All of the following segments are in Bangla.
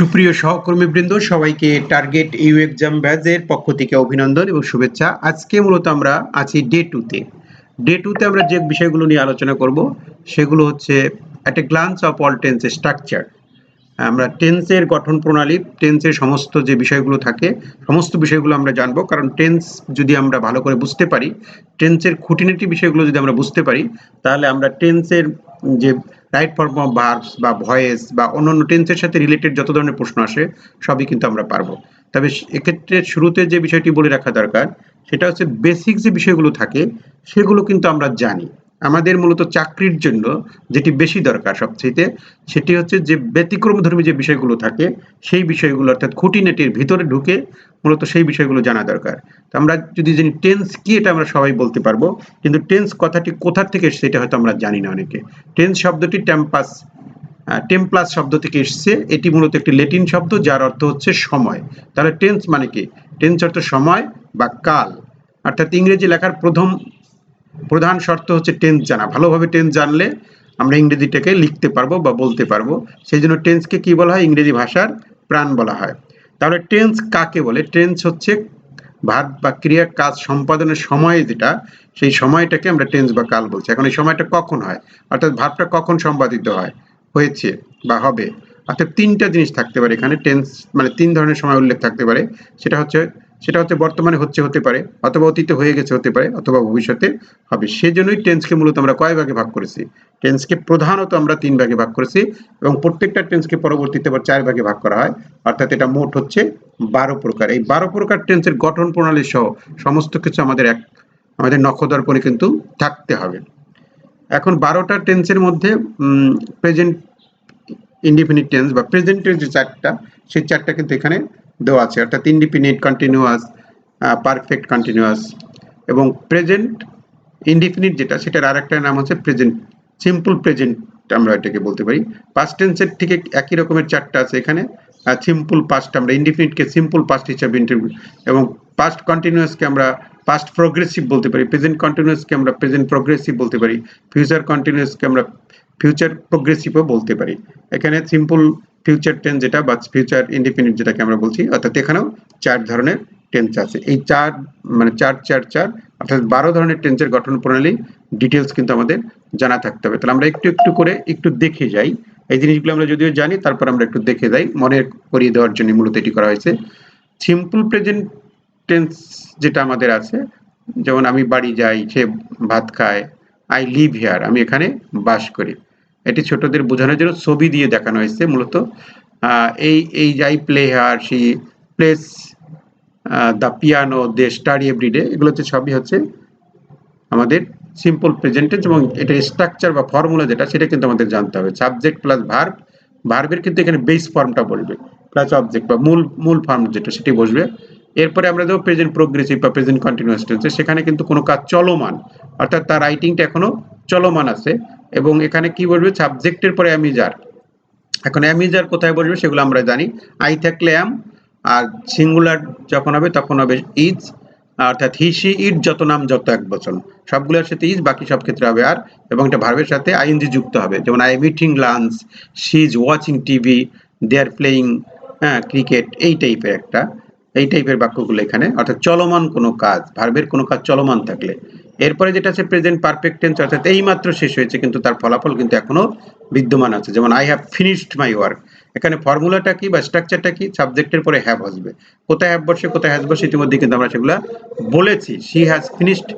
সুপ্রিয় সহকর্মীবৃন্দ, সবাইকে টার্গেট ইউ এক্সাম ব্যাচের পক্ষ থেকে অভিনন্দন এবং শুভেচ্ছা। আজকে মূলত আমরা আছি ডে টুতে। আমরা যে বিষয়গুলো নিয়ে আলোচনা করব সেগুলো হচ্ছে at a glance of all tense structure. আমরা টেন্সের গঠন প্রণালী, টেন্সের সমস্ত যে বিষয়গুলো থাকে সমস্ত বিষয়গুলো আমরা জানবো, কারণ টেন্স যদি আমরা ভালো করে বুঝতে পারি, টেন্সের খুঁটিনাটি বিষয়গুলো যদি আমরা বুঝতে পারি, তাহলে আমরা টেন্সের যে রাইট ফর্ম অফ ভার্বস বা ভয়েস বা অন্যান্য টেন্সের সাথে রিলেটেড যত ধরনের প্রশ্ন আসে সবই কিন্তু আমরা পারবো। তবে এক্ষেত্রে শুরুতে যে বিষয়টি বলে রাখা দরকার সেটা হচ্ছে বেসিক যে বিষয়গুলো থাকে সেগুলো কিন্তু আমরা জানি। আমাদের মূলত চাকরির জন্য যেটি বেশি দরকার সবচেয়ে, সেটি হচ্ছে যে ব্যতিক্রমধর্মী যে বিষয়গুলো থাকে সেই বিষয়গুলো, অর্থাৎ খুঁটিনাটির ভিতরে ঢুকে মূলত সেই বিষয়গুলো জানা দরকার। তো আমরা যদি জানি টেন্স কি, এটা আমরা সবাই বলতে পারবো, কিন্তু টেন্স কথাটি কোথা থেকে এসেছে এটা হয়তো আমরা জানি না অনেকে। টেন্স শব্দটি টেম্প্লাস শব্দ থেকে এসেছে। এটি মূলত একটি ল্যাটিন শব্দ যার অর্থ হচ্ছে সময়। তাহলে টেন্স মানে কি? টেন্স অর্থ সময় বা কাল, অর্থাৎ ইংরেজি লেখার প্রধান শর্ত হচ্ছে টেন্স জানা। ভালোভাবে টেন্স জানলে আমরা ইংরেজিটাকে লিখতে পারবো বা বলতে পারবো। সেই জন্য টেন্সকে কি বলা হয়? ইংরেজি ভাষার প্রাণ বলা হয়। তাহলে টেন্স কাকে বলে? টেন্স হচ্ছে ভার্ব বা ক্রিয়া কাজ সম্পাদনের সময় যেটা, সেই সময়টাকে আমরা টেন্স বা কাল বলছি। এখন এই সময়টা কখন হয়, অর্থাৎ ভার্বটা কখন সম্পাদিত হয়, হয়েছে বা হবে, অর্থাৎ তিনটা জিনিস থাকতে পারে এখানে। টেন্স মানে তিন ধরনের সময় উল্লেখ থাকতে পারে। সেটা হচ্ছে বর্তমানে হতে পারে, অথবা অতীতে হয়ে গেছে হতে পারে, অথবা ভবিষ্যতে হবে। সেজন্যই টেন্সকে মূলত আমরা কয় ভাগে ভাগ করেছি? টেন্সকে প্রধানত আমরা 3 ভাগে ভাগ করেছি এবং প্রত্যেকটা টেন্সকে পরবর্তীতে আবার 4 ভাগে ভাগ করা হয়, অর্থাৎ এটা মোট হচ্ছে 12 প্রকার। এই 12 প্রকার টেন্সের গঠন প্রণালী সহ সমস্ত কিছু আমাদের নখদর্পণে কিন্তু থাকতে হবে। এখন 12টা টেন্সের মধ্যে প্রেজেন্ট ইনডিফিনিট টেন্স বা প্রেজেন্টের যে 4টা, সেই 4টা কিন্তু এখানে দেওয়া আছে, অর্থাৎ ইনডিফিনিট, কন্টিনিউয়াস, পারফেক্ট কন্টিনিউয়াস এবং প্রেজেন্ট ইনডিফিনিট যেটা, সেটার আরেকটা নাম হচ্ছে প্রেজেন্ট সিম্পল প্রেজেন্ট, আমরা এটাকে বলতে পারি। পাস্ট টেন্সের ঠিক একই রকমের 4টা আছে এখানে। সিম্পল পাস্ট, আমরা ইনডিফিনিটকে সিম্পল পাস্ট হিসেবে এবং পাস্ট কন্টিনিউয়াসকে আমরা পাস্ট প্রোগ্রেসিভ বলতে পারি, প্রেজেন্ট কন্টিনিউয়াসকে আমরা প্রেজেন্ট প্রোগ্রেসিভ বলতে পারি, ফিউচার কন্টিনিউয়াসকে আমরা ফিউচার প্রোগ্রেসিভও বলতে পারি। এখানে সিম্পল ফিউচার টেন্স যেটা বা ফিউচার ইনডিফিনিট যেটাকে আমরা বলছি, অর্থাৎ এখানেও 4 ধরনের টেন্স আছে। এই 4 মানে 4 অর্থাৎ 12 ধরনের টেন্সের গঠন প্রণালী ডিটেলস কিন্তু আমাদের জানা থাকতে হবে। তাহলে আমরা একটু একটু করে একটু দেখে যাই। এই জিনিসগুলো আমরা যদিও জানি, তারপর আমরা একটু দেখে যাই, মনে করিয়ে দেওয়ার জন্য মূলত এটি করা হয়েছে। সিম্পল প্রেজেন্ট টেন্স যেটা আমাদের আছে, যেমন আমি বাড়ি যাই, সে ভাত খায়, আই লিভ হিয়ার, আমি এখানে বাস করি। এটি ছোটদের বোঝানোর জন্য ছবি দিয়ে দেখানো হয়েছে মূলত। এই I play here, she plays the piano, they study everyday, এগুলো হচ্ছে সবই হচ্ছে আমাদের সিম্পল প্রেজেন্ট টেন্স এবং এটার স্ট্রাকচার বা ফর্মুলা যেটা, সেটা কিন্তু আমাদের জানতে হবে। সাবজেক্ট প্লাস ভার্ব, ভার্বের কিন্তু এখানে বেস ফর্মটা বলবে, প্লাস অবজেক্ট বা মূল ফর্ম যেটা সেটি বসবে। এরপরে আমরা দেবো প্রেজেন্ট প্রোগ্রেসিভ বা প্রেজেন্ট কন্টিনিউয়াস টেন্সে, সেখানে কিন্তু কোনো কাজ চলমান, অর্থাৎ তার রাইটিংটা এখনো চলমান আছে এবং এখানে কি বলবে? সাবজেক্টের পরে অ্যাম ইজ আর। এখন অ্যাম ইজ আর কোথায় বসবে সেগুলো আমরা জানি। আই থাকলে অ্যাম, আর সিঙ্গুলার যখন হবে তখন হবে ইজ, অর্থাৎ হি সি ইট যত নাম যত একবচন, সবগুলোর সাথে ইজ, বাকি সব ক্ষেত্রে হবে আর, এবং এটা ভার্বের সাথে আইএনজি যুক্ত হবে। যেমন I am eating lunch, she is watching TV, they are playing cricket, এই টাইপের বাক্যগুলো এখানে, অর্থাৎ চলমান কোনো কাজ, ভার্বের কোনো কাজ চলমান থাকলে। এরপরে যেটা আছে প্রেজেন্ট পারফেক্ট টেন্স, অর্থাৎ এই মাত্র শেষ হয়েছে কিন্তু তার ফলাফল কিন্তু এখনো বিদ্যমান আছে। যেমন I have finished my work, এখানে ফর্মুলাটা কি বা স্ট্রাকচারটা কি? সাবজেক্টের পরে হ্যাভ আসবে। কোথায় হ্যাভ বসে কোথায় হ্যাজ বসে ইতিমধ্যে কিন্তু আমরা সেগুলো বলেছি। She has finished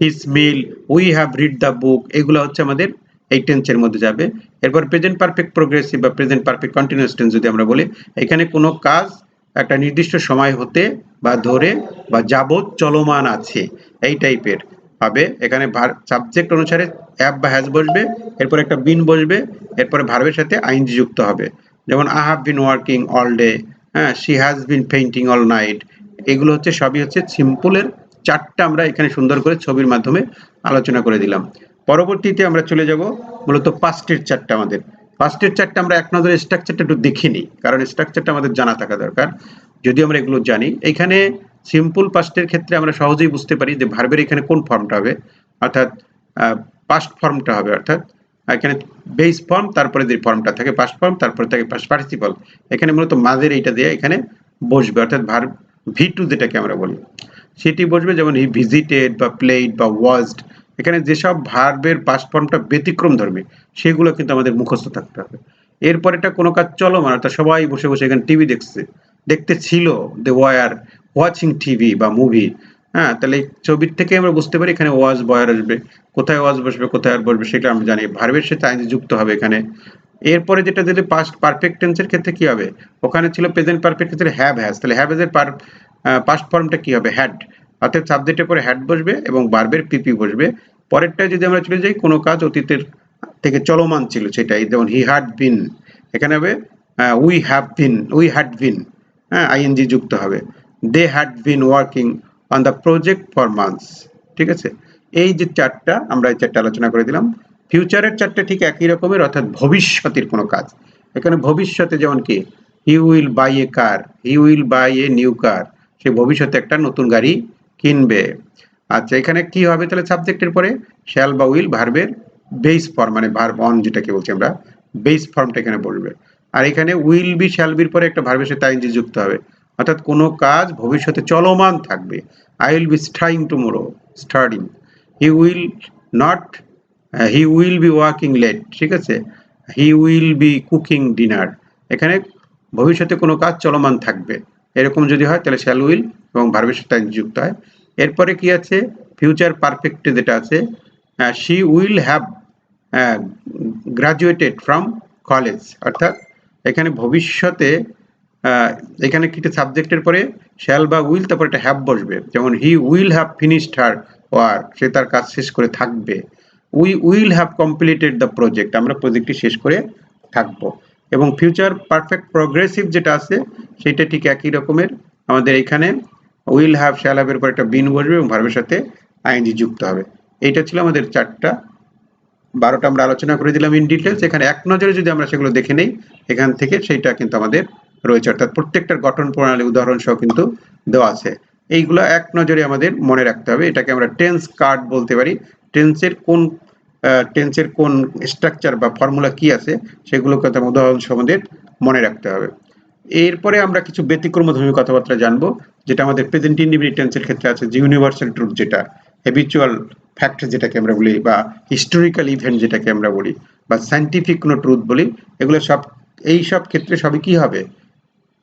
his mill, we have read the book, এগুলো হচ্ছে আমাদের এই টেন্সের মধ্যে যাবে। এরপর প্রেজেন্ট পারফেক্ট প্রোগ্রেসিভ বা প্রেজেন্ট পারফেক্ট কন্টিনিউয়াস টেন্স যদি আমরা বলি, এখানে কোনো কাজ একটা নির্দিষ্ট সময় হতে বা ধরে বা যাবত চলমান আছে, এই টাইপের হবে। এখানে সাবজেক্ট অনুসারে হ্যাভ বা হ্যাজ বসবে, এরপর একটা বিন বসবে, এরপরে ভার্বের সাথে আইএনজি যুক্ত হবে। যেমন I have been working all day, she has been painting all night, এগুলো হচ্ছে সবই হচ্ছে সিম্পলের 4টা আমরা এখানে সুন্দর করে ছবির মাধ্যমে আলোচনা করে দিলাম। পরবর্তীতে আমরা চলে যাব মূলত পাস্টের 4টা। আমাদের পাস্টের 4টা আমরা এক নজরে স্ট্রাকচারটা একটু দেখে নিই, কারণ স্ট্রাকচারটা আমাদের জানা থাকা দরকার। যদি আমরা এগুলো জানি, এখানে সিম্পল পাস্টের ক্ষেত্রে আমরা সহজেই বুঝতে পারি যে ভার্বের এখানে কোন ফর্মটা হবে, অর্থাৎ পাস্ট ফর্মটা হবে, অর্থাৎ এখানে বেস ফর্ম, তারপরে যে ফর্মটা থাকে পাস্ট ফর্ম, তারপরে থাকে পাস্ট পার্টিসিপল। এখানে মূলত মাঝের এইটা দিয়ে এখানে বসবে, অর্থাৎ ভার্ব V2 যেটাকে আমরা বলি সেটি বসবে। যেমন হি ভিজিটেড বা প্লেড বা ওয়াজড, এখানে যেসব ভার্বের পাস্ট ফর্মটা ব্যতিক্রম ধর্মী সেগুলো কিন্তু আমাদের মুখস্থ থাকতে হবে। এরপর এটা কোনো কাজ চলমান, অর্থাৎ সবাই বসে বসে এখানে টিভি দেখতে ছিল, দে ওয়ার ওয়াচিং টিভি বা মুভি। হ্যাঁ, তাহলে ছবির থেকে আমরা বুঝতে পারি এখানে ওয়াজ বয়ার আসবে। কোথায় ওয়াজ বসবে কোথায় আর বসবে সেটা আমরা জানি। ভার্বের সাথে আইএনজি যুক্ত হবে এখানে। এরপরে যেটা দিলে পাস্ট পারফেক্ট টেন্সের ক্ষেত্রে কি হবে, ওখানে ছিল প্রেজেন্ট পারফেক্ট ক্ষেত্রে হ্যাভ হ্যাজ, তাহলে হ্যাভ হ্যাজ এর পাস্ট ফর্মটা কি হবে, হ্যাড, অর্থাৎ সাবজেক্টের পরে হ্যাড বসবে এবং ভার্বের পিপি বসবে। পরেরটা যদি আমরা চলে যাই, কোনো কাজ অতীতের থেকে চলমান ছিল সেটাই, যেমন হি হ্যাড বিন, এখানে হবে উই হ্যাড বিন, হ্যাঁ আইএনজি যুক্ত হবে। They had been working on the project for months. ঠিক আছে, এই যে চারটা আমরা এই চারটা আলোচনা করে দিলাম। ফিউচারের চারটা ঠিক একই রকমের, অর্থাৎ ভবিষ্যতের কোনো কাজ। এখানে ভবিষ্যতে যেমন কি he will buy a car, he will buy a new car, সে ভবিষ্যতে একটা নতুন গাড়ি কিনবে। আচ্ছা, এখানে কি হবে তাহলে সাবজেক্টের পরে শ্যাল বা উইল ভার্বের বেস ফর্ম, মানে ভার্ব অন যেটাকে বলছি আমরা, বেস ফর্মটা এখানে বলবে। আর এখানে উইল বি শ্যাল বির পরে একটা ভার্বের সাথে আইএনজি যুক্ত হবে, অর্থাৎ কোনো কাজ ভবিষ্যতে চলমান থাকবে। I will be studying tomorrow, studying. He will not, he will be working late, ঠিক আছে। He will be cooking dinner, এখানে ভবিষ্যতে কোনো কাজ চলমান থাকবে, এরকম যদি হয় তাহলে শ্যাল উইল এবং ভার্বের সাথে যুক্ত হয়। এরপরে কি আছে, ফিউচার পারফেক্টে যেটা আছে, she will have graduated from college, অর্থাৎ এখানে ভবিষ্যতে এখানে কি সাবজেক্টের পরে শ্যাল বা উইল, তারপর একটা হ্যাভ বসবে। যেমন he will have finished her work, সে তার কাজ শেষ করে থাকবে। We will have completed the project, আমরা প্রজেক্টটি শেষ করে থাকবো। এবং ফিউচার পারফেক্ট প্রগ্রেসিভ যেটা আছে সেটা ঠিক একই রকমের, আমাদের এখানে উইল হ্যাভ শ্যাল হ্যাভ এর পর একটা বিন বসবে এবং ভার্বের সাথে আইএনজি যুক্ত হবে। এইটা ছিল আমাদের 12টা আমরা আলোচনা করে দিলাম ইন ডিটেলস। এখানে এক নজরে যদি আমরা সেগুলো দেখে নেই, এখান থেকে সেইটা কিন্তু আমাদের রয়েছে, অর্থাৎ প্রত্যেকটার গঠন প্রণালী উদাহরণ সহ কিন্তু দেওয়া আছে। এইগুলো এক নজরে আমাদের মনে রাখতে হবে। এটাকে আমরা টেন্স কার্ড বলতে পারি। টেন্সের কোন স্ট্রাকচার বা ফর্মুলা কি আছে সেগুলোকে উদাহরণ সহ আমাদের মনে রাখতে হবে। এরপরে আমরা কিছু ব্যতিক্রমধর্মী কথাবার্তা জানবো, যেটা আমাদের প্রেজেন্ট ইনডিফিনিট টেন্সের ক্ষেত্রে আছে, যে ইউনিভার্সাল ট্রুথ, যেটা হ্যাবিচুয়াল ফ্যাক্ট যেটাকে আমরা বলি, বা হিস্টোরিক্যাল ইভেন্ট যেটাকে আমরা বলি, বা সায়েন্টিফিক কোনো ট্রুথ বলি, এগুলো সব এই সব ক্ষেত্রে সবই কি হবে,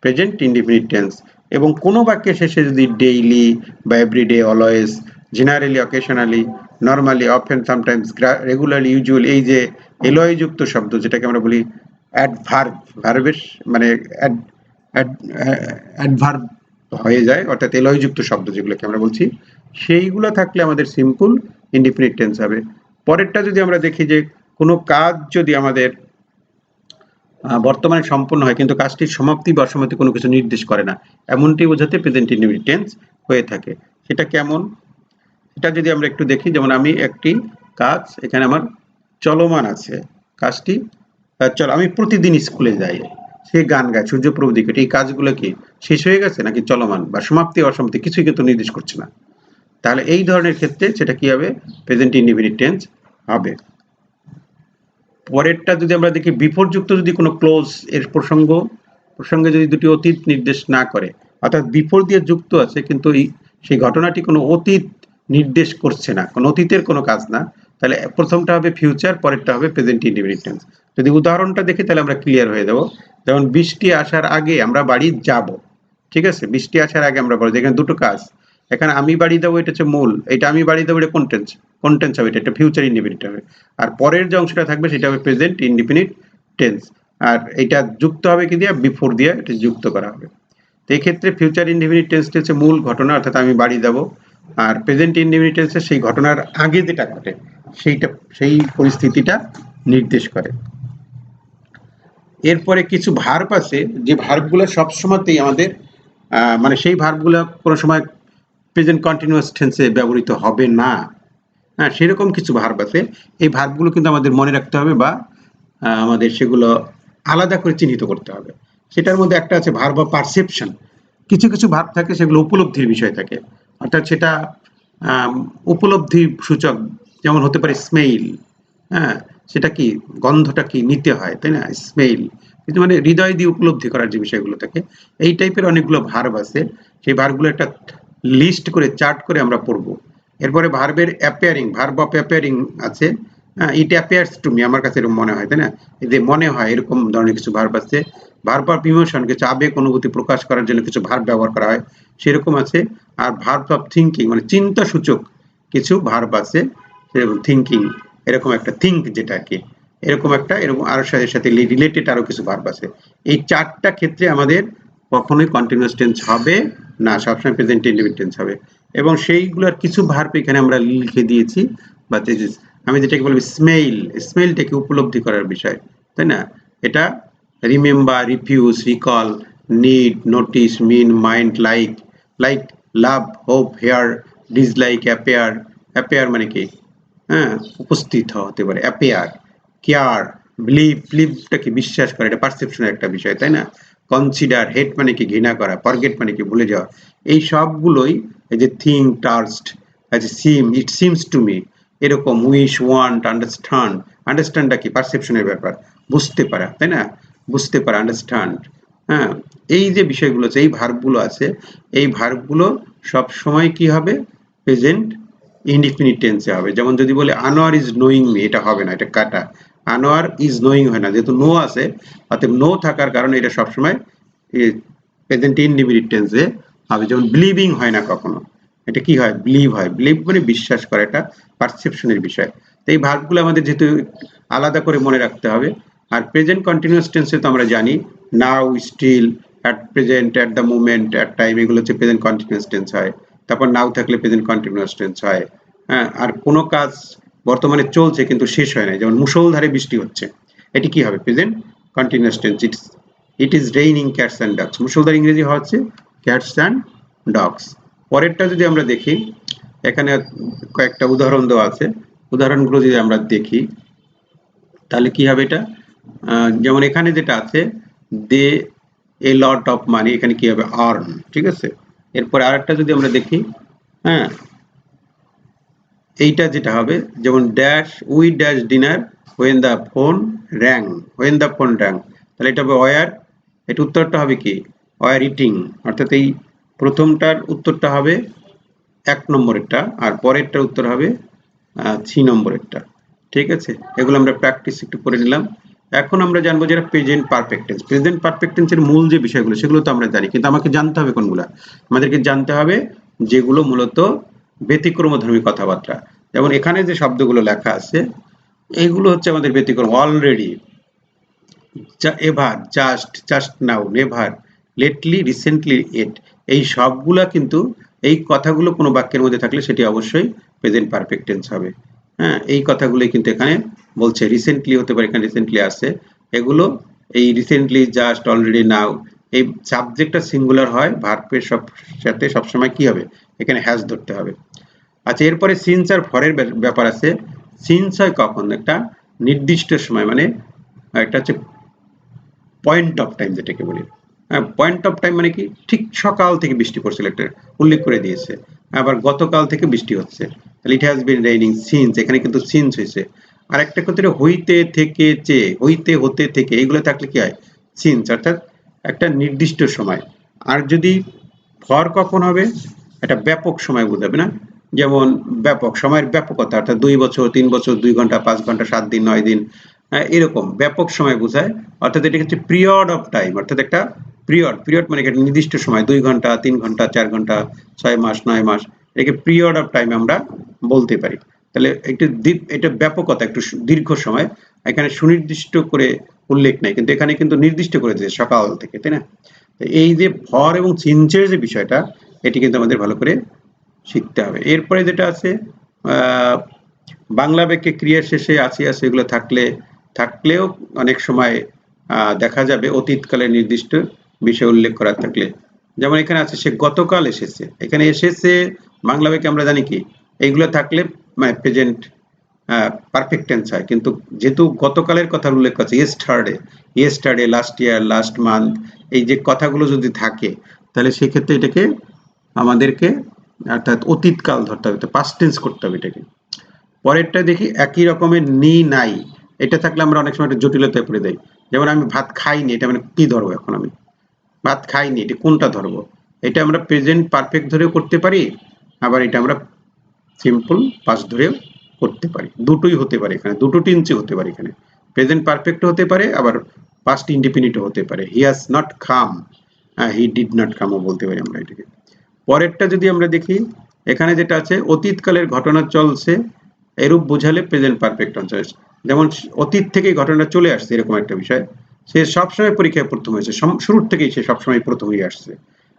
প্রেজেন্ট ইনডিফিনিট টেন্স। এবং কোনো বাক্যের শেষে যদি ডেইলি বা everyday, always, generally, occasionally, normally, often, sometimes, regularly, usually, এই যে এলয় যুক্ত শব্দ যেটাকে আমরা বলি অ্যাডভার্ব, ভার্বের মানে অ্যাডভার্ব হয়ে যায়, অর্থাৎ এলয় যুক্ত শব্দ যেগুলোকে আমরা বলছি, সেইগুলো থাকলে আমাদের সিম্পল ইনডিফিনিট টেন্স হবে। পরেরটা যদি আমরা দেখি যে কোনো কাজ যদি আমাদের বর্তমানে সম্পন্ন হয় কিন্তু কাজটির সমাপ্তি বা অসমাপ্তি কোনো কিছু নির্দেশ করে না, এমনটি বোঝাতে প্রেজেন্ট ইনডিফিনিট টেন্স হয়ে থাকে। সেটা কেমন, এটা যদি আমরা একটু দেখি, যেমন আমি একটি কাজ এখানে আমার চলমান আছে, কাজটি চল, আমি প্রতিদিন স্কুলে যাই, সে গান গায়, সূর্যপ্রভ দিকে, এই কাজগুলো কি শেষ হয়ে গেছে নাকি চলমান, বা সমাপ্তি অসমাপ্তি কিছুই কিন্তু নির্দেশ করছে না। তাহলে এই ধরনের ক্ষেত্রে সেটা কি হবে, প্রেজেন্ট ইনডিফিনিট টেন্স হবে। পরেরটা যদি আমরা দেখি, বিফোরযুক্ত যদি কোনো ক্লোজ এর প্রসঙ্গে যদি দুটি অতীত নির্দেশ না করে, অর্থাৎ বিফোর দিয়ে যুক্ত আছে কিন্তু সেই ঘটনাটি কোনো অতীত নির্দেশ করছে না, কোনো অতীতের কোনো কাজ না, তাহলে প্রথমটা হবে ফিউচার, পরেরটা হবে প্রেজেন্ট ইনডিফিনিট টেন্স। যদি উদাহরণটা দেখি তাহলে আমরা ক্লিয়ার হয়ে যাব। যেমন বৃষ্টি আসার আগে আমরা বাড়ি যাব, ঠিক আছে, বৃষ্টি আসার আগে আমরা বাড়ি, এখানে দুটো কাজ, এখানে আমি বাড়ি দেবো এটা হচ্ছে মূল, এটা আমি বাড়ি দেবো এটা কোন টেন্স হবে, এটা ফিউচার ইনডিফিনিট হবে। আর পরের যে অংশটা থাকবে সেটা হবে প্রেজেন্ট ইনডিফিনিট টেন্স, আর এটা যুক্ত হবে কি দিয়ে, বিফোর দিয়ে এটা যুক্ত করা হবে। তো এই ক্ষেত্রে ফিউচার ইনডিফিনিট টেন্সটা হচ্ছে মূল ঘটনা, অর্থাৎ আমি বাড়ি দেবো, আর প্রেজেন্ট ইনডিফিনিট টেন্সে সেই ঘটনার আগে যেটা ঘটে সেই পরিস্থিতিটা নির্দেশ করে। এরপরে কিছু ভার্ব আছে যে ভার্বগুলো সবসময়তেই আমাদের মানে সেই ভার্বগুলো কোনো সময় প্রেজেন্ট কন্টিনিউয়াস টেন্সে ব্যবহৃত হবে না, হ্যাঁ, সেরকম কিছু ভার্ব আছে। এই ভার্বগুলো কিন্তু আমাদের মনে রাখতে হবে, বা আমাদের সেগুলো আলাদা করে চিহ্নিত করতে হবে। সেটার মধ্যে একটা আছে ভার্ব অফ পারসেপশন। কিছু কিছু ভার্ব থাকে সেগুলো উপলব্ধির বিষয় থাকে, অর্থাৎ সেটা উপলব্ধি সূচক, যেমন হতে পারে স্মেইল, হ্যাঁ, সেটা কি, গন্ধটা কি নিতে হয়, তাই না? স্মেল, কিন্তু মানে হৃদয় দিয়ে উপলব্ধি করার যে বিষয়গুলো থাকে, এই টাইপের অনেকগুলো ভার্ব আছে। সেই ভার্বগুলো একটা লিস্ট করে চার্ট করে আমরা পড়বো। এরপরে ভার্বের অ্যাপিয়ারিং, ভার্ব অফ অ্যাপিয়ারিং আছে। ইট অ্যাপিয়ার্স টু মি, আমার কাছে এরকম মনে হয়, তাই না? এই যে মনে হয়, এরকম ধরনের কিছু ভার্ব আছে। ভার্ব অফ ইমোশন, কিছু আবেগ অনুভূতি প্রকাশ করার জন্য কিছু ভার্ব ব্যবহার করা হয়, সেরকম আছে। আর ভার্ব অফ থিঙ্কিং, মানে চিন্তা সূচক কিছু ভার্ব আছে, যেরকম থিঙ্কিং, এরকম একটা থিঙ্ক যেটা আর কি, এরকম একটা, এরকম আরো সাথে রিলেটেড আরো কিছু ভার্ব আছে। এই চারটা ক্ষেত্রে আমাদের কখনোই কন্টিনিউয়াস টেন্স হবে না, সবসময় প্রেজেন্ট ইনডিফিনিট টেন্স হবে। এবং সেইগুলোর কিছু ভার্ব এখানে আমরা লিখে দিয়েছি, বা আমি যেটাকে বলবো স্মেল, স্মেলটাকে উপলব্ধি করার বিষয়, তাই না? এটা remember, refuse, recall, need, notice, mean, mind, like, like love, hope, hear, dislike, appear. Appear মানে কি? হ্যাঁ, উপস্থিত হতে পারে। অ্যাপেয়ার, কেয়ার, বিলিভ, বিলিভটা কি বিশ্বাস করা, এটা পারসেপশনের একটা বিষয়, তাই না? কনসিডার, হেট মানে কি ঘৃণা করা, ফরগেট মানে কি ভুলে যাওয়া। এই সবগুলোই এই যে think, trust, seem, it seems to me, এরকম উইশ, ওয়ান্ট, আন্ডারস্ট্যান্ড, আন্ডারস্ট্যান্ডটা কি পারসেপশনের ব্যাপার, বুঝতে পারা, তাই না? বুঝতে পারা, আন্ডারস্ট্যান্ড। হ্যাঁ, এই যে বিষয়গুলো আছে, এই ভার্বগুলো আছে, এই ভার্বগুলো সব সময় কি হবে? প্রেজেন্ট ইনডিফিনিট টেন্সে হবে। যেমন যদি বলে আনোয়ার ইজ নোয়িং মি, এটা হবে না, এটা কাটা। আনোয়ার ইজ নোয়িং হয় না, যেহেতু নো আছে, অতএব নো থাকার কারণে এটা সবসময় প্রেজেন্ট ইনডিফিনিট টেন্সে হবে। যেমন বিলিভিং হয় না কখনো, এটা কি হয়? বিলিভ হয়। বিলিভ মানে বিশ্বাস করা, এটা পারসেপশনের বিষয়। তো এই ভার্বগুলো আমাদের যেহেতু আলাদা করে মনে রাখতে হবে। আর প্রেজেন্ট কন্টিনিউয়াস টেন্সে তো আমরা জানি now, still, at present, at the moment, at time, এগুলো হচ্ছে প্রেজেন্ট কন্টিনিউয়াস টেন্স হয়। তারপর নাও থাকলে প্রেজেন্ট কন্টিনিউয়াস টেন্স হয়। হ্যাঁ, আর কোনো কাজ বর্তমানে চলছে কিন্তু শেষ হয় নাই, যেমন মুষলধারে বৃষ্টি হচ্ছে, এটি কি হবে? Present continuous tense. It is raining cats and dogs, মুষলধারে ইংরেজি হচ্ছে ক্যাটস অ্যান্ড ডগস। পরেরটা যদি আমরা দেখি, এখানে কয়েকটা উদাহরণ দেওয়া আছে, উদাহরণগুলো যদি আমরা দেখি তাহলে কি হবে এটা? যেমন এখানে যেটা আছে, দে এ লট অফ মানি, এখানে কি হবে? আর্ন, ঠিক আছে? এরপরে আরেকটা যদি আমরা দেখি, হ্যাঁ, এইটা যেটা হবে, যেমন dash we dash dinner when the phone rang, when the phone rang, তাহলে এটা হবে ওয়ার, এটা উত্তরটা হবে কি? War eating. অর্থাৎ এই প্রথমটার উত্তরটা হবে ১ নম্বরেরটা, আর পরেরটার উত্তর হবে ৩ নম্বরেরটা। ঠিক আছে? এগুলো আমরা প্র্যাকটিস একটু করে নিলাম। এখন আমরা জানবো যেটা present perfect tense. Present perfect টেন্সের মূল যে বিষয়গুলো সেগুলো তো আমরা জানি, কিন্তু আমাকে জানতে হবে কোনগুলা? আমাদেরকে জানতে হবে যেগুলো মূলত ব্যতিক্রমধর্মী কথাবার্তা। যেমন এখানে যে শব্দগুলো লেখা আছে এইগুলো হচ্ছে আমাদের ব্যতিক্রম। Already, ever, just, just now, never, lately, recently, yet, এই সবগুলা কিন্তু এই কথাগুলো কোনো বাক্যের মধ্যে থাকলে সেটি অবশ্যই প্রেজেন্ট পারফেক্ট টেন্স হবে। হ্যাঁ, এই কথাগুলোই কিন্তু এখানে বলছে। রিসেন্টলি হতে পারে, এখানে রিসেন্টলি আছে, এগুলো এই রিসেন্টলি, জাস্ট, অলরেডি, নাও, এই সাবজেক্টটা সিঙ্গুলার হয়, ভার্বের সব সাথে সবসময় কি হবে? এখানে হ্যাজ ধরতে হবে। আচ্ছা, এরপরে সিন্স আর ফরের ব্যাপার আছে। সিন্স হয় কখন? একটা নির্দিষ্ট সময়, মানে একটা হচ্ছে পয়েন্ট অফ টাইম যেটাকে বলি। হ্যাঁ, পয়েন্ট অফ টাইম মানে কি? ঠিক সকাল থেকে বৃষ্টি পড়ছিল, একটা উল্লেখ করে দিয়েছে। আবার গতকাল থেকে বৃষ্টি হচ্ছে, তাহলে it has been raining since, এখানে কিন্তু সিন্স হয়েছে। আর একটা ক্ষেত্রে হইতে, থেকে, চেয়ে, হইতে, হতে, থেকে, এইগুলো থাকলে কি হয়? সিন্স, অর্থাৎ একটা নির্দিষ্ট সময়। আর যদি ফর কখন হবে? একটা ব্যাপক সময় বোঝাবে না? যেমন ব্যাপক সময়ের ব্যাপকতা, অর্থাৎ ২ বছর, ৩ বছর, ২ ঘন্টা, ৫ ঘন্টা, ৭ দিন, ৯ দিন, এরকম ব্যাপক সময় বোঝায়। অর্থাৎ এটা হচ্ছে পিরিয়ড অফ টাইম, অর্থাৎ একটা পিরিয়ড, পিরিয়ড মানে একটা নির্দিষ্ট সময়, ২ ঘন্টা, ৩ ঘন্টা, ৪ ঘন্টা, ৬ মাস, ৯ মাস, এটাকে পিরিয়ড অফ টাইম আমরা বলতে পারি। তাহলে একটু এটা ব্যাপকতা, একটু দীর্ঘ সময়। এখানে সুনির্দিষ্ট করে উল্লেখ নাই, কিন্তু এখানে কিন্তু নির্দিষ্ট করে দিয়েছে সকাল থেকে, তাই না? এই যে ভর এবং সিন্সের যে বিষয়টা, এটি কিন্তু আমাদের ভালো করে শিখতে হবে। এরপরে যেটা আছে, বাংলা বাক্যে ক্রিয়ার শেষে আছি আছে এগুলো থাকলেও অনেক সময় দেখা যাবে অতীতকালের নির্দিষ্ট বিষয় উল্লেখ করা থাকলে। যেমন এখানে আছে সে গতকাল এসেছে, এখানে এসেছে বাংলা বাক্যে আমরা জানি কি এইগুলো থাকলে মানে প্রেজেন্ট পারফেক্ট টেন্স হয়। কিন্তু যেহেতু গতকালের কথা উল্লেখ করছে, yesterday, last year, last month, এই যে কথাগুলো যদি থাকে তাহলে সেক্ষেত্রে এটাকে আমাদেরকে অর্থাৎ অতীতকাল ধরতে হবে, তো পাস্ট টেন্স করতে হবে এটাকে। পরেরটা দেখি, একই রকমের নি, নাই, এটা থাকলে আমরা অনেক সময় একটা জটিলতায় পড়ে যাই। যেমন আমি ভাত খাইনি, এটা মানে কি ধরবো এখন আমি? ভাত খাইনি, এটা কোনটা ধরবো? এটা আমরা প্রেজেন্ট পারফেক্ট ধরেও করতে পারি, আবার এটা আমরা সিম্পল পাস্ট ধরেও করতে পারি। দুটোই হতে পারে এখানে, দুটো টেন্সই হতে পারে এখানে। প্রেজেন্ট পারফেক্ট হতে পারে, আবার পাস্ট ইনডিফিনিটও হতে পারে। He has not come, he did not কামও বলতে পারি আমরা এটাকে। পরেরটা যদি আমরা দেখি, এখানে যেটা আছে অতীতকালের ঘটনা চলছে, এরূপ বোঝালে প্রেজেন্ট পারফেক্ট টেন্স। যেমন অতীত থেকে ঘটনা চলে আসছে, এরকম একটা বিষয়। সে সবসময় পরীক্ষায় প্রথম হয়েছে, শুরুর থেকেই সে সবসময় প্রথম হয়ে আসছে।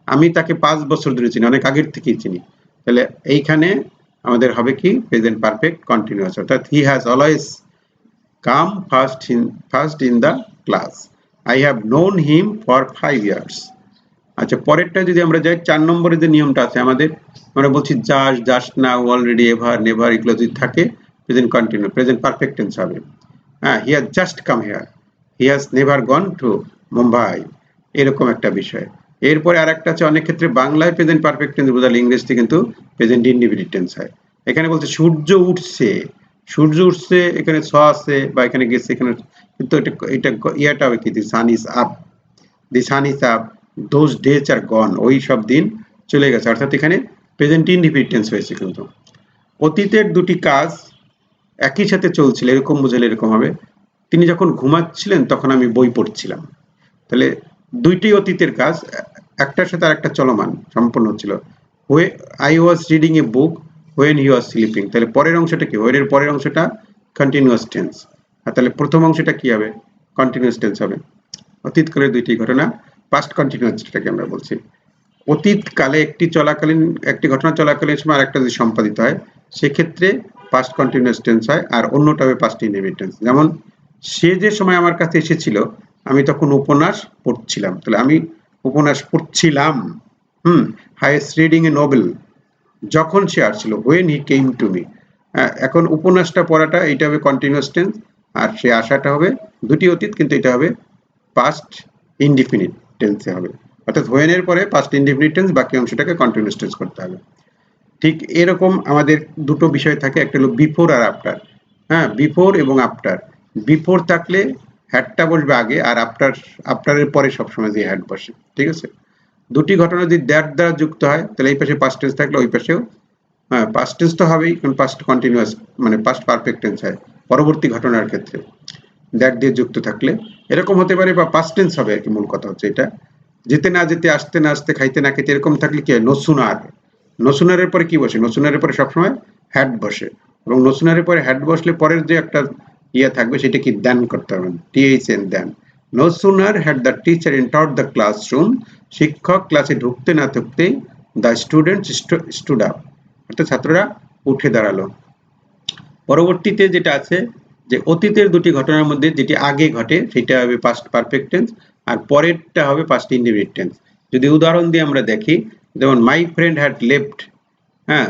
আমি তাকে 5 বছর ধরে চিনি, অনেক আগের থেকেই চিনি। তাহলে এইখানে আমাদের হবে কি প্রেজেন্ট পারফেক্ট কন্টিনিউয়াস, অর্থাৎ he has always come first in the class. I have known him for 5 years. আচ্ছা, পরেরটা যদি আমরা যাই, 4 নম্বরে যে নিয়মটা আছে আমাদের, আমরা বলছি just now, already, ever, never, এগুলো যদি থাকে present continue, present perfect tense হবে। হ্যাঁ, he has just come here, he has never gone to Mumbai, এরকম একটা বিষয়। এরপরে আরেকটা আছে, অনেক ক্ষেত্রে বাংলায় প্রেজেন্ট পারফেক্ট টেন্স বোঝালে ইংরেজিতে কিন্তু প্রেজেন্ট ইনডিফিনিট টেন্স হয়। এখানে বলছে সূর্য উঠছে, সূর্য উঠছে, এখানে ছ আছে বা এখানে গেছে, এখানে কিন্তু এটা ইয়াটা হবে কি, the sun is up, the sun is up, those days are gone, ওই সব দিন চলে গেছে, অর্থাৎ এখানে প্রেজেন্ট ইনডিফিনিট টেন্স হয়েছে। কিন্তু অতীতের দুটি কাজ একই সাথে চলছিল, এরকম বুঝালে এরকম হবে, তিনি যখন ঘুমাচ্ছিলেন তখন আমি বই পড়ছিলাম। তাহলে দুইটি অতীতের কাজ একটার সাথে আরেকটা চলমান সম্পন্ন হচ্ছিল। I was reading a book when he was sleeping, তাহলে পরের অংশটা কি, হোয়েন এর পরের অংশটা কন্টিনিউয়াস টেন্স, আর তাহলে প্রথম অংশটা কি হবে, কন্টিনিউয়াস টেন্স হবে। অতীতকালের দুইটি ঘটনা, পাস্ট কন্টিনিউয়াস যেটাকে আমরা বলছি। অতীতকালে একটি ঘটনা চলাকালীন সময় আরেকটা যদি সম্পাদিত হয়, সেক্ষেত্রে পাস্ট কন্টিনিউয়াস টেন্স হয়, আর অন্যটা হবে পাস্ট ইনডিফিনিট টেন্স। যেমন সে যে সময় আমার কাছে এসেছিল আমি তখন উপন্যাস পড়ছিলাম, তাহলে আমি উপন্যাস পড়ছিলাম। I was reading a Nobel, যখন সে আসছিল, when he came to me. এখন উপন্যাসটা পড়াটা এটা হবে কন্টিনিউয়াস টেন্স, আর সে আসাটা হবে দুটি অতীত, কিন্তু এটা হবে পাস্ট ইনডিফিনিট টেন্সে হবে, অর্থাৎ হোয়েন এর পরে পাস্ট ইনডিফিনিট টেন্স, বাকি অংশটাকে কন্টিনিউয়াস টেন্স করতে হবে। ঠিক এরকম আমাদের দুটো বিষয় থাকে, একটা হলো বিফোর আর আফটার। হ্যাঁ, বিফোর এবং আফটার। বিফোর থাকলে হ্যাডটা বসবে আগে, আর আফটারের পরে সবসময় যে হ্যাড বসে, ঠিক আছে। দুটি ঘটনা যদি দ্যাট দ্বারা যুক্ত হয়, তাহলে এই পাশে পাস্ট টেন্স থাকলে ওই পাশেও পাস্ট টেন্স তো হবেই, কারণ পাস্ট কন্টিনিউয়াস মানে পাস্ট পারফেক্ট টেন্স হয় পরবর্তী ঘটনার ক্ষেত্রে দ্যাট দিয়ে যুক্ত থাকলে। এরকম হতে পারে, বা পাস্ট টেন্স হবে আর কি, মূল কথা হচ্ছে এটা। যেতে না যেতে, আসতে না আসতে, খাইতে না খেতে, এরকম থাকলে কি হয়, নো সুনার। নো সুনারের পরে কি বসে, নো সুনারের পরে সবসময় হ্যাড বসে, এবং নো সুনারের পরে হ্যাড বসলে পরের যে একটা ইয়ে থাকবে সেটা কি, দেন করতে হবে, THN, then. No sooner had the teacher entered the classroom, শিক্ষক ক্লাসে ঢুকতে না ঢুকতেই দ্য স্টুডেন্ট স্টুড আপ, অর্থাৎ ছাত্ররা উঠে দাঁড়ালো। পরবর্তীতে যেটা আছে, যে অতীতের দুটি ঘটনার মধ্যে যেটি আগে ঘটে সেটা হবে পাস্ট পারফেক্ট টেন্স, আর পরেরটা হবে পাস্ট ইনডিফিনিট টেন্স। যদি উদাহরণ দিয়ে আমরা দেখি, যেমন মাই ফ্রেন্ড হ্যাড লেফট, হ্যাঁ,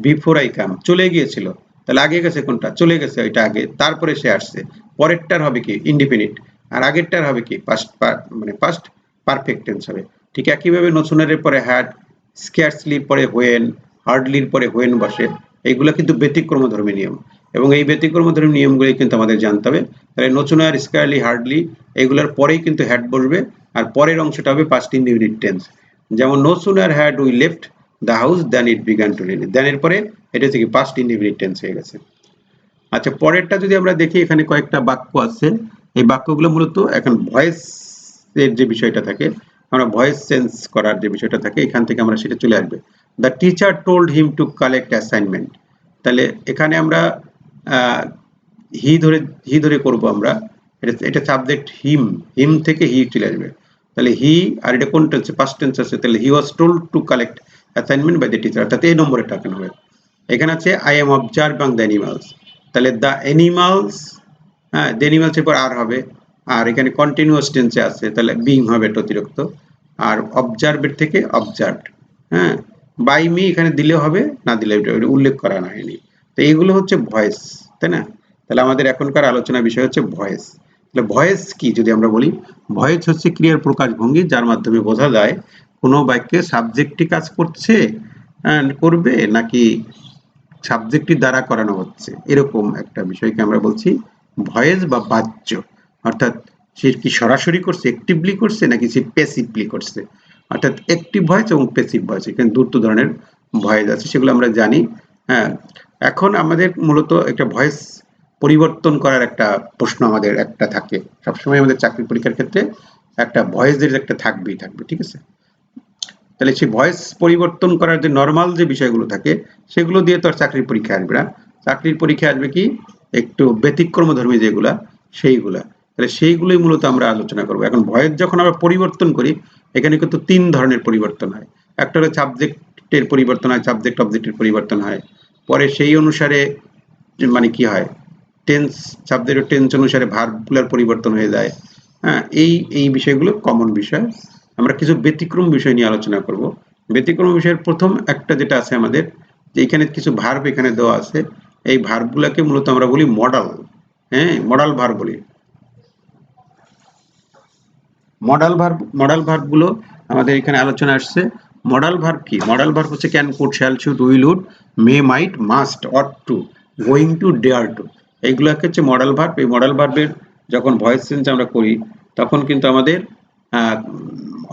বিফোর আই কাম, চলে গিয়েছিল, তাহলে আগে গেছে কোনটা, চলে গেছে ওইটা আগে, তারপরে সে আসছে। পরেরটার হবে কি, ইনডিফিনিট, আর আগেরটার হবে কি, পাস্ট মানে পাস্ট পারফেক্ট টেন্স হবে। ঠিক একইভাবে নোসুনারের পরে হ্যাড, স্ক্যারসলির পরে হোয়েন, হার্ডলির পরে হোয়েন বসে, এইগুলো কিন্তু ব্যতিক্রমধর্মী নিয়ম, এবং এই ব্যতিক্রমধর্মী নিয়মগুলি কিন্তু আমাদের জানতে হবে। তাহলে নোসুনার, স্ক্যারলি, হার্ডলি এগুলোর পরেই কিন্তু হ্যাড বসবে, আর পরের অংশটা হবে পাস্ট ইনডিফিনিট টেন্স। যেমন no sooner had we left the house then it began to rain, then এর পরে এটা থেকে পাস্ট ইনডিফিনিট টেন্স হয়ে গেছে। আচ্ছা, পরেরটা যদি আমরা দেখি, এখানে কয়েকটা বাক্য আছে, এই বাক্যগুলো মূলত এখন ভয়েস এর যে বিষয়টা থাকে, আমরা ভয়েস চেঞ্জ করার যে বিষয়টা থাকে, এখান থেকে আমরা সেটা চলে আসবে। The teacher told him to collect assignment, তাহলে এখানে আমরা হি ধরে করব আমরা, এটা সাবজেক্ট হিম, হিম থেকে হি চলে আসবে, তাহলে হি, আর এটা কোন টেন্স, পাস্ট টেন্স আছে, তাহলে he was told to collect assignment by the teacher, অর্থাৎ এই নম্বরে টাকানো হবে। এখানে আছে I am observing the animals, তাহলে দ্য অ্যানিমালস, হ্যাঁ, দ্য অ্যানিমালস এর পর আর হবে, আর এখানে কন্টিনিউয়াস টেন্সে আছে, তাহলে বিং হবে এটা অতিরিক্ত, আর অবজার্ভের থেকে অবজার্ভড, হ্যাঁ, বাই মি এখানে দিলেও হবে, না দিলে উল্লেখ করা হয়নি। তো এইগুলো হচ্ছে ভয়েস, তাই না। তাহলে আমাদের এখনকার আলোচনার বিষয় হচ্ছে ভয়েস। তাহলে ভয়েস কি যদি আমরা বলি, ভয়েস হচ্ছে ক্রিয়ার প্রকাশভঙ্গি, যার মাধ্যমে বোঝা যায় কোনো বাক্যে সাবজেক্টটি কাজ করছে, করবে, নাকি সাবজেক্টটি দ্বারা করানো হচ্ছে, এরকম একটা বিষয়কে আমরা বলছি ভয়েস বা বাচ্য, অর্থাৎ সে কি সরাসরি করছে, অ্যাক্টিভলি করছে, নাকি সে প্যাসিভলি করছে। অর্থাৎ অ্যাক্টিভ ভয়েস এবং প্যাসিভ ভয়েস, এখানে দুটো ধরনের ভয়েস আছে, সেগুলো আমরা জানি। হ্যাঁ, এখন আমাদের মূলত একটা ভয়েস পরিবর্তন করার একটা প্রশ্ন আমাদের একটা থাকে সবসময় আমাদের চাকরি পরীক্ষার ক্ষেত্রে, একটা ভয়েসের একটা থাকবেই থাকবে, ঠিক আছে। তাহলে সেই ভয়েস পরিবর্তন করার যে নর্মাল যে বিষয়গুলো থাকে সেগুলো দিয়ে তো আর চাকরির পরীক্ষা আসবে না। চাকরির পরীক্ষা আসবে কি একটু ব্যতিক্রমধর্মী যেগুলা, সেইগুলা। তাহলে সেইগুলোই মূলত আমরা আলোচনা করব। এখন ভয়েস যখন আমরা পরিবর্তন করি, এখানে কিন্তু ৩ ধরনের পরিবর্তন হয়। একটা হলো সাবজেক্টের পরিবর্তন হয়, সাবজেক্ট অবজেক্টের পরিবর্তন হয়। পরে সেই অনুসারে মানে কি হয়, টেন্স, সাবজেক্টের টেন্স অনুসারে ভার্বগুলোর পরিবর্তন হয়ে যায়। হ্যাঁ, এই বিষয়গুলো কমন বিষয়। আমরা কিছু ব্যতিক্রম বিষয় নিয়ে আলোচনা করব। ব্যতিক্রম বিষয়ের প্রথম একটা যেটা আছে আমাদের, যে এখানে কিছু ভার্ব এখানে দেওয়া আছে, এই ভার্বগুলোকে মূলত আমরা বলি মডাল। হ্যাঁ, মডাল ভার্ব বলি। মডাল ভার্ব গুলো আমাদের এখানে আলোচনা আসছে। মডাল ভার্ব কি? মডাল ভার্ব হচ্ছে can, could, shall, should, will, would, may, might, must, ought to, going to, dare to, এইগুলোকে হচ্ছে মডাল ভার্ব। এই মডাল ভার্বের যখন ভয়েস চেঞ্জ আমরা করি তখন কিন্তু আমাদের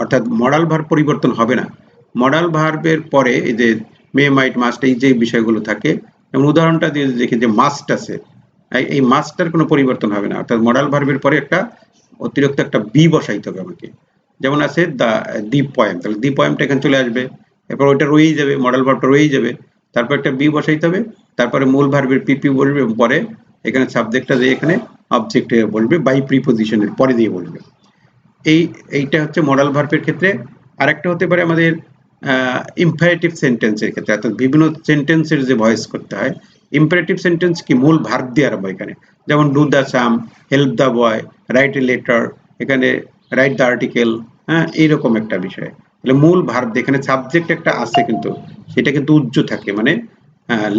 অর্থাৎ মডাল ভার্ব পরিবর্তন হবে না। মডাল ভার্বের পরে এই যে মে, মাইট, মাস্ট, এই যে বিষয়গুলো থাকে, যেমন উদাহরণটা দিয়ে দেখি যে মাস্ট আছে, এই মাস্টার কোনো পরিবর্তন হবে না। অর্থাৎ মডাল ভার্বের পরে একটা অতিরিক্ত একটা বি বসাইতে হবে আমাকে। যেমন আছে দি পয়েম, তাহলে দি পয়েমটা এখানে চলে আসবে, এরপর ওইটা রয়েই যাবে, মডাল ভার্বটা রয়েই যাবে, তারপর একটা বি বসাইতে হবে, তারপরে মূল ভার্বের পিপি বলবে, পরে এখানে সাবজেক্টটা দিয়ে এখানে অবজেক্টে বলবে, বাই প্রিপোজিশনের পরে দিয়ে বলবে। এইটা হচ্ছে মডাল ভার্বের ক্ষেত্রে। আরেকটা হতে পারে আমাদের ইম্পারেটিভ সেন্টেন্সের ক্ষেত্রে, অর্থাৎ বিভিন্ন সেন্টেন্সের যে ভয়েস করতে হয়। ইম্পারেটিভ সেন্টেন্স কি? মূল ভার্ব দিয়ে আরম্ভ এখানে, যেমন do the some, help the boy, write a letter, এখানে রাইট দ্য আর্টিকেল। হ্যাঁ, এইরকম একটা বিষয়। তাহলে মূল ভার্ব, এখানে সাবজেক্ট একটা আছে কিন্তু সেটা কিন্তু উজ্জ থাকে, মানে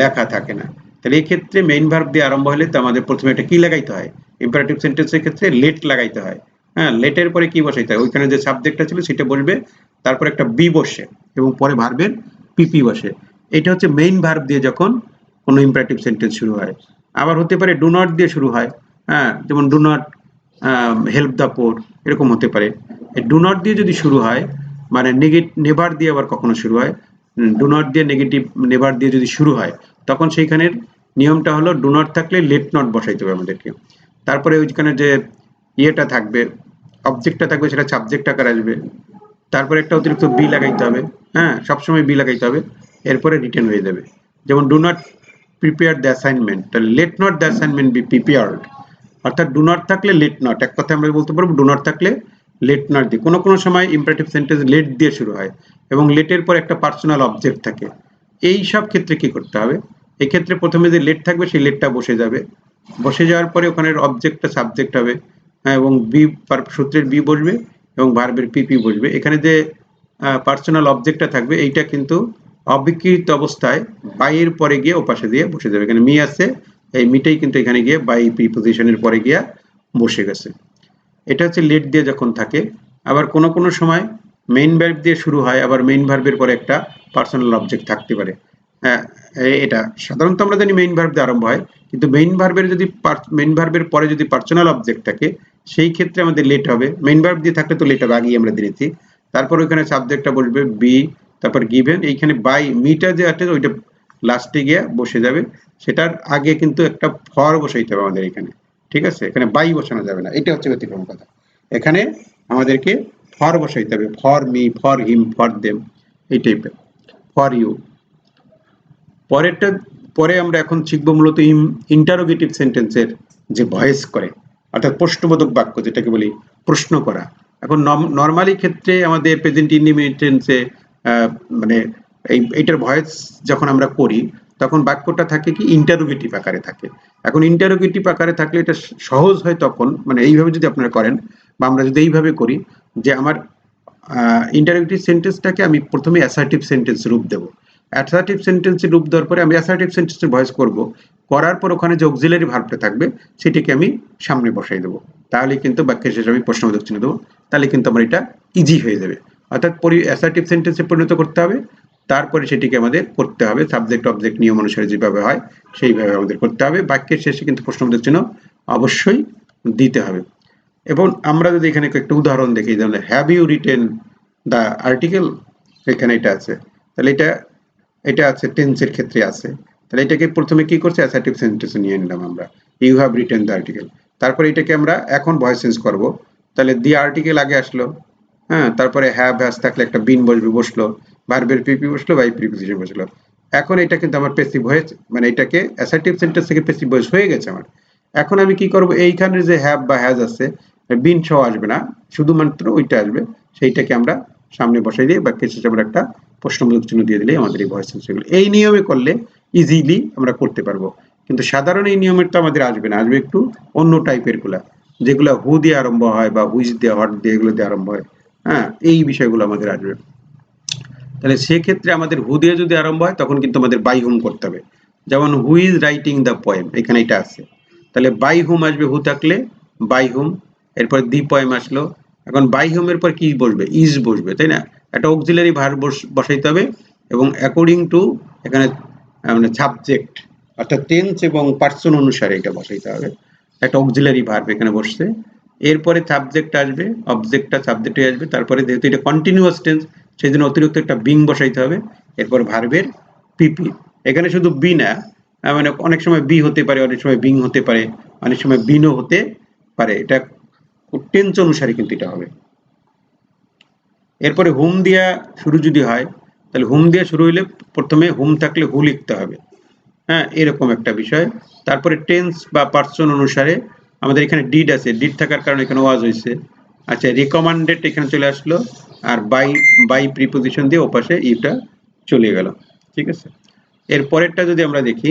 লেখা থাকে না। তাহলে এই ক্ষেত্রে মেইন ভার্ব দিয়ে আরম্ভ হলে তো আমাদের প্রথমে এটা কি লাগাইতে হয়? ইম্পারেটিভ সেন্টেন্সের ক্ষেত্রে লেট লাগাইতে হয়। হ্যাঁ, লেটের পরে কি বসাইতে হয়? ওইখানে যে সাবজেক্টটা ছিল সেটা বলবে, তারপর একটা বি বসে এবং পরে ভার্বের পিপি বসে। এটা হচ্ছে মেইন ভার্ব দিয়ে যখন কোনো ইম্পারেটিভ সেন্টেন্স শুরু হয়। আবার হতে পারে ডু নট দিয়ে শুরু হয়। হ্যাঁ, যেমন do not help the poor, এরকম হতে পারে। ডু নট দিয়ে যদি শুরু হয়, মানে নেভার দিয়ে আবার কখনো শুরু হয়, ডু নট দিয়ে নেগেটিভ নেভার দিয়ে যদি শুরু হয়, তখন সেইখানের নিয়মটা হলো ডু নট থাকলে লেট নট বসাইতে হবে আমাদেরকে। তারপরে ওইখানে যে ইয়েটা থাকবে, অবজেক্টটা থাকবে, সেটা সাবজেক্ট আকার আসবে, তারপরে একটা অতিরিক্ত বি লাগাইতে হবে। হ্যাঁ, সবসময় বি লাগাইতে হবে, এরপরে রিটার্ন হয়ে যাবে। যেমন do not prepare the assignment, তাহলে let not the assignment be prepared. অর্থাৎ ডু নট থাকলে লেট নট, এক কথায় আমরা বলতে পারবো ডু নট থাকলে লেট নট দিয়ে। কোনো কোনো সময় ইম্পারেটিভ সেন্টেন্স লেট দিয়ে শুরু হয় এবং লেটের পর একটা পার্সোনাল অবজেক্ট থাকে। এই সব ক্ষেত্রে কি করতে হবে? এক্ষেত্রে প্রথমে যে লেট থাকবে সেই লেটটা বসে যাবে, বসে যাওয়ার পরে ওখানের অবজেক্টটা সাবজেক্ট হবে। হ্যাঁ, এবং বি সূত্রের বি বসবে এবং ভার্বের পিপি বসবে। এখানে যে পার্সোনাল অবজেক্টটা থাকবে এইটা কিন্তু অবিকৃত অবস্থায় বাইয়ের পরে গিয়ে ওপাশে দিয়ে বসে যাবে। এখানে মি আছে, এই মিটাই কিন্তু এখানে গিয়ে বাই প্রিপোজিশনের পরে গিয়া বসে গেছে। এটা হচ্ছে লেট দিয়ে যখন থাকে। আবার কোনো কোনো সময় মেইন ভার্ব দিয়ে শুরু হয়, আবার মেইন ভার্বের পরে একটা পার্সোনাল অবজেক্ট থাকতে পারে। হ্যাঁ, এটা সাধারণত আমরা জানি মেইন ভার্ব দিয়ে আরম্ভ হয়, কিন্তু মেইন ভার্বের যদি মেইন ভার্বের পরে যদি পার্সোনাল অবজেক্ট থাকে সেই ক্ষেত্রে আমাদের লেট হবে। মেইন ভার্ব দিয়ে থাকলে তো লেট হবে, আগেই আমরা দিয়েছি। তারপর ওইখানে সাবজেক্টটা বসবে বি, তারপর গিভেন, এইখানে বাই মিটা যে আছে ওইটা লাস্টে গিয়ে বসে যাবে। সেটার আগে কিন্তু একটা ফর বসাইতে হবে আমাদের এখানে, ঠিক আছে? এখানে বাই বসানো যাবে না, এটা হচ্ছে ব্যতিক্রম কথা। এখানে আমাদেরকে ফর বসাইতে হবে, for me, for him, for them, এই টাইপের, ফর ইউ। পরেরটা পরে আমরা এখন শিখব মূলত ইন্টারোগেটিভ সেন্টেন্সের যে ভয়েস করে, অর্থাৎ প্রশ্নবোধক বাক্য যেটাকে বলি, প্রশ্ন করা। এখন নর্মালি ক্ষেত্রে আমাদের প্রেজেন্ট ইনডিফিনিট টেন্সে মানে এইটার ভয়েস যখন আমরা করি তখন বাক্যটা থাকে কি ইন্টারোগেটিভ আকারে থাকে। এখন ইন্টারোগেটিভ আকারে থাকলে এটা সহজ হয় তখন, মানে এইভাবে যদি আপনারা করেন বা আমরা যদি এইভাবে করি, যে আমার ইন্টারোগেটিভ সেন্টেন্সটাকে আমি প্রথমে অ্যাসার্টিভ সেন্টেন্স রূপ দেব। অ্যাসার্টিভ সেন্টেন্সে রূপ দেওয়ার পরে আমি অ্যাসার্টিভ সেন্টেন্সের ভয়েস করব, করার পর ওখানে যে অক্সিলারি ভার্বটা থাকবে সেটাকে আমি সামনে বসাই দেবো। তাহলে কিন্তু বাক্যের শেষে আমি প্রশ্নবোধক চিহ্ন দেবো, তাহলে কিন্তু আমার এটা ইজি হয়ে যাবে। অর্থাৎ অ্যাসার্টিভ সেন্টেন্সে পরিণত করতে হবে, তারপরে সেটিকে আমাদের করতে হবে সাবজেক্ট অবজেক্ট নিয়ম অনুসারে যেভাবে হয় সেইভাবে আমাদের করতে হবে। বাক্যের শেষে কিন্তু প্রশ্নবোধক চিহ্ন অবশ্যই দিতে হবে। এবং আমরা যদি এখানে একটা উদাহরণ দেখি, যেমন have you written the article, এখানে এটা আছে, তাহলে এটা আছে টেন্সের ক্ষেত্রে আছে, তাহলে এটাকে প্রথমে কি করছে, অ্যাসার্টিভ সেন্টেন্সে নিয়ে নিলাম আমরা, you have written the article. তারপরে এটাকে আমরা এখন ভয়েস চেঞ্জ করব, তাহলে দি আর্টিকেল আগে আসলো, হ্যাঁ, তারপরে হ্যাভ হ্যাজ থাকলে একটা বিন বসলো, ভার্বের পিপি বসলো, বাই প্রিপোজিশন বসলো। এখন এটা কিন্তু আমার প্যাসিভ ভয়েস, মানে এটাকে অ্যাসার্টিভ সেন্টেন্স থেকে প্যাসিভ ভয়েস হয়ে গেছে আমার। এখন আমি কি করব, এইখানে যে হ্যাভ বা হ্যাজ আছে, বিন সহ আসবে না, শুধুমাত্র ওইটা আসবে, সেইটাকে আমরা সামনে বসাই দিয়ে বা শেষে আমরা একটা প্রশ্নবোধক চিহ্ন দিয়ে দিলেই আমাদের এই ভয়েস চেঞ্জ হয়ে গেল। এই নিয়মে করলে ইজিলি আমরা করতে পারবো, কিন্তু সাধারণ এই নিয়মের তো আমাদের আসবে না, আসবে একটু অন্য টাইপের গুলা, যেগুলো হু দিয়ে আরম্ভ হয় বা হুইচ দিয়ে, হট দিয়ে, এগুলো দিয়ে আরম্ভ হয়, হ্যাঁ, এই বিষয়গুলো আমাদের আসবে। তাহলে সেক্ষেত্রে আমাদের হু দিয়ে যদি আরম্ভ হয় তখন কিন্তু আমাদের বাই হুম করতে হবে। যেমন who is writing the poem, এখানে এটা আছে, তাহলে বাই হুম আসবে, হু থাকলে বাই হুম, এরপর দি পোয়েম আসলো, এখন বাই হুম এর পর কি বসবে, ইজ বসবে, তাই না, একটা অক্সিলারি ভার্ব বসাইতে হবে, এবং অ্যাকর্ডিং টু এখানে মানে সাবজেক্ট অর্থাৎ টেন্স এবং পার্সন অনুসারে এটা বসাইতে হবে, একটা অক্সিলারি ভার্ব এখানে বসছে, এরপরে সাবজেক্ট আসবে, অবজেক্টটা সাবজেক্টে আসবে, তারপরে যেহেতু এটা কন্টিনিউয়াস টেন্স সেই জন্য অতিরিক্ত একটা বিং বসাইতে হবে, এরপর ভার্বের পিপি, এখানে শুধু বি না, মানে অনেক সময় বি হতে পারে, অনেক সময় বিং হতে পারে, অনেক সময় বিনও হতে পারে, এটা টেন্স অনুসারে কিন্তু এটা হবে। এরপরে হুম দিয়া শুরু যদি হয়, তাহলে হুম দিয়া শুরু হইলে প্রথমে হুম থাকলে হু লিখতে হবে, হ্যাঁ, এরকম একটা বিষয়। তারপরে টেন্স বা পার্সন অনুসারে আমাদের এখানে ডিড আছে, ডিড থাকার কারণে এখানে ওয়াজ হয়েছে, আচ্ছা রিকমান্ডেড এখানে চলে আসলো, আর বাই প্রিপোজিশন দিয়ে ওপাশে ইটা চলে গেল, ঠিক আছে। এর পরেরটা যদি আমরা দেখি,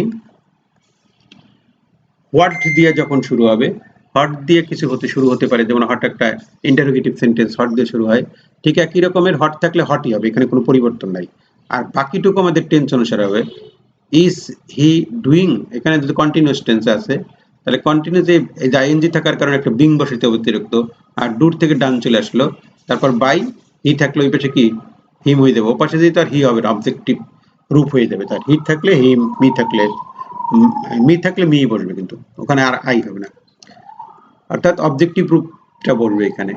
হোয়াট দিয়ে যখন শুরু হবে, হট দিয়ে কিছু শুরু হতে পারে, যেমন হট একটা ইন্টারোগেটিভ সেন্টেন্স হট দিয়ে শুরু হয়, ঠিক একই রকমের হট থাকলে হটই হবে, এখানে কোনো পরিবর্তন নাই। আর বাকিটুকু আমাদের টেন্স অনুসারে হবে। ইজ হি ডুইং, এখানে যদি কন্টিনিউয়াস টেন্স আছে, তাহলে কন্টিনিউয়াস এই যে আইএনজি থাকার কারণে একটা বিং বসাইতে হবে অতিরিক্ত, আর ডুর থেকে ডান চলে আসলো, তারপর বাই হি থাকলে ওই পাশে কি হিম হয়ে যাবে, ও পাশে যদি তার হি হবে অবজেক্টিভ রূপ হয়ে যাবে, তার হি থাকলে হিম, মি থাকলে মি বসবে, কিন্তু ওখানে আর আই হবে না, অর্থাৎ অবজেক্টিভ রূপটা বলবে এখানে।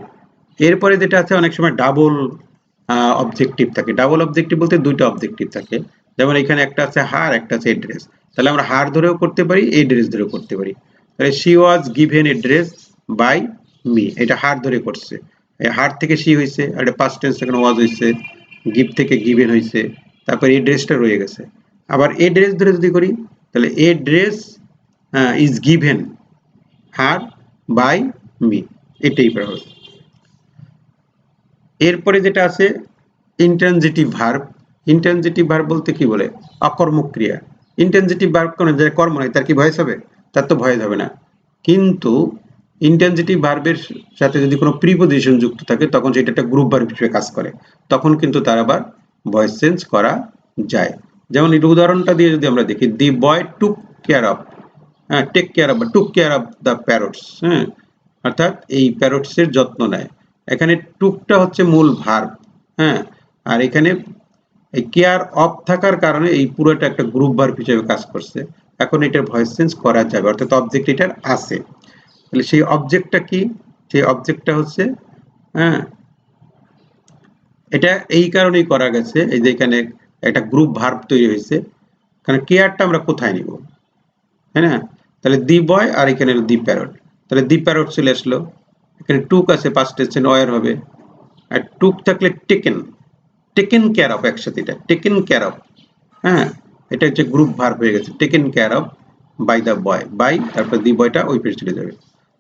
এরপরে যেটা আছে, অনেক সময় ডাবল অবজেক্টিভ থাকে, ডাবল অবজেক্টিভ বলতে দুইটা অবজেক্টিভ থাকে, যেমন এখানে একটা আছে হার, একটা আছে এড্রেস, তাহলে আমরা হার ধরেও করতে পারি, এড্রেস ধরেও করতে পারি। তাহলে she was given address by me, এটা হার ধরে করছে, হার থেকে শি হয়েছে, আর এটা পাস্ট টেন্স এখানে ওয়াজ হয়েছে, গিভ থেকে গিভেন হয়েছে, তারপর এড্রেসটা রয়ে গেছে। আবার এড্রেস ধরে যদি করি, তাহলে address is given her by me, এটাই হবে। এরপরে যেটা আছে ইন্ট্রানজিটিভ ভার্ব, ইন্ট্রানজিটিভ ভার্ব বলতে কি বলে, অকর্মক ক্রিয়া। ইন্ট্রানজিটিভ ভার্ব কোন যে কর্ম নয়, তার কি ভয়েস হবে, তার তো ভয়েস হবে না, কিন্তু ইন্ট্রানজিটিভ ভার্বের সাথে যদি কোনো প্রিপোজিশন যুক্ত থাকে তখন সেটা একটা গ্রুপ ভার্ব হিসেবে কাজ করে, তখন কিন্তু তার আবার ভয়েস চেঞ্জ করা যায়। যেমন এই উদাহরণটা দিয়ে যদি আমরা দেখি, দি বয় টুক কেয়ার অফ, হ্যাঁ, টেক কেয়ার অফ বা টুক কেয়ার অফ দ্য প্যারটস, হ্যাঁ, অর্থাৎ এই প্যারটসের যত্ন নেয়, এখানে টুকটা হচ্ছে মূল ভার্ব, হ্যাঁ, আর এখানে এই কেয়ার অফ থাকার কারণে এই পুরোটা একটা গ্রুপ ভার্ব হিসেবে কাজ করছে, এখন এটার ভয়েস চেঞ্জ করা যাবে, অর্থাৎ অবজেক্ট এটার আছে। তাহলে সেই অবজেক্টটা কি, সেই অবজেক্টটা হচ্ছে, হ্যাঁ, এটা এই কারণেই করা গেছে, এই যে এখানে একটা গ্রুপ ভার্ব তৈরি হয়েছে, কারণ কেয়ারটা আমরা কোথায় নিব, হ্যাঁ না, তাহলে দি বয় আর এখানে দি প্যারট, তাহলে দি প্যারট চলে আসলো, এখানে টুক আছে, পাস্ট টেন্সে নয়ের হবে, আর টুক থাকলে টেকেন, টেকেন কেয়ার অফ, একসাথে এটা টেকেন কেয়ার অফ, হ্যাঁ, এটা হচ্ছে গ্রুপ ভার্ব হয়ে গেছে, taken care of by the boy, by তারপর দি বয়টা ওই পেজে চলে যাবে,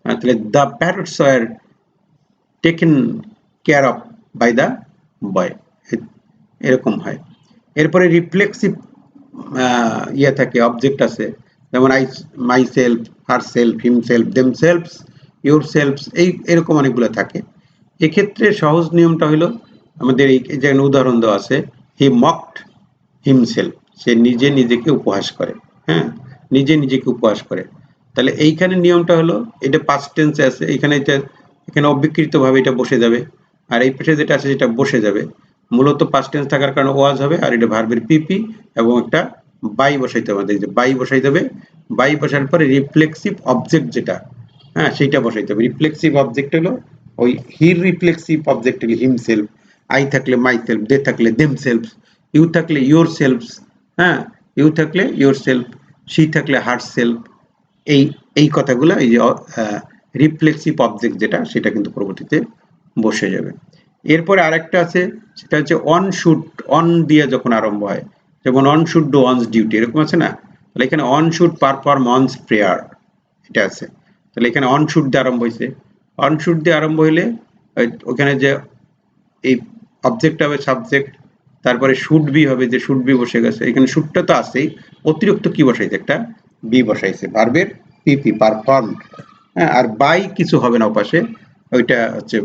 তাহলে the parrots were taken care of by the boy, এরকম হয়। এরপরে রিফ্লেক্সিভ ইয়ে থাকে, অবজেক্ট আছে, যেমন I, myself, herself, himself, themselves, yourselves, এই এরকম অনেকগুলো থাকে। এক্ষেত্রে সহজ নিয়মটা হলো, আমাদের এই যে উদাহরণ দেওয়া আছে, হি মকড হিমসেলফ, সে নিজে নিজেকে উপহাস করে, হ্যাঁ, নিজে নিজেকে উপহাস করে, তাহলে এইখানে নিয়মটা হলো, এটা পাস্ট টেন্সে আছে, এখানে এটা এখানে অবিকৃত ভাবে এটা বসে যাবে, আর এই পেশে যেটা আছে সেটা বসে যাবে, মূলত পাস্ট টেন্স থাকার কারণে ওয়াজ হবে, আর এটা ভার্বের পিপি এবং একটা বাই বসাইতে হবে, যে বাই বসাই দেবে, বাই বসার পরে রিফ্লেক্সিভ অবজেক্ট যেটা হ্যাঁ সেইটা বসাইতে হবে। রিফ্লেক্সিভ অবজেক্ট হলো ওই হির, রিফ্লেক্সিভ অবজেক্ট হলো হিমসেলফ, আই থাকলে মাই সেলফ, দে থাকলে দেম সেলফ, ইউ থাকলে ইউর সেলফ, হ্যাঁ ইউ থাকলে ইউর সেলফ, শি থাকলে হার সেলফ। এই এই কথাগুলো এই যে রিফ্লেক্সিভ অবজেক্ট যেটা সেটা কিন্তু পরবর্তীতে বসে যাবে। এরপরে আরেকটা আছে, সেটা হচ্ছে অন শুড, অন দিয়ে যখন আরম্ভ হয়, যেমন one should do one's duty, এরকম আছে না? তাহলে এখানে one should perform one's prayer, এটা আছে। তাহলে এখানে অন শুড দিয়ে আরম্ভ হয়েছে, অন শুড দিয়ে আরম্ভ হইলে ওখানে যে এই অবজেক্ট হবে সাবজেক্ট, তারপরে শুড বি হবে, যে শুড বি বসে গেছে, এখানে শুডটা তো আছেই, অতিরিক্ত কি বসাইছে, একটা বি বসাইছে, ভার্বের পিপি পারফর্ম। হ্যাঁ, আর বাই কিছু হবে না ওপাশে, ওইটা হচ্ছে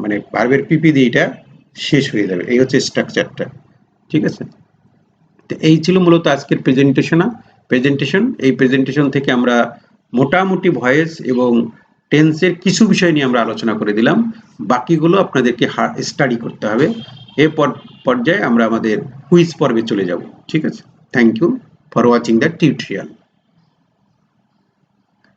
মানে ভার্বের পিপি দিয়ে এটা শেষ হয়ে যাবে। এই হচ্ছে স্ট্রাকচারটা, ঠিক আছে? তো এই ছিল মূলত আজকের প্রেজেন্টেশন। এই প্রেজেন্টেশন থেকে আমরা মোটামুটি ভয়েস এবং টেন্সের কিছু বিষয় নিয়ে আমরা আলোচনা করে দিলাম, বাকিগুলো আপনাদেরকে স্টাডি করতে হবে। এ পর্যায়ে আমরা আমাদের কুইজ পর্বে চলে যাব, ঠিক আছে? Thank you for watching the tutorial.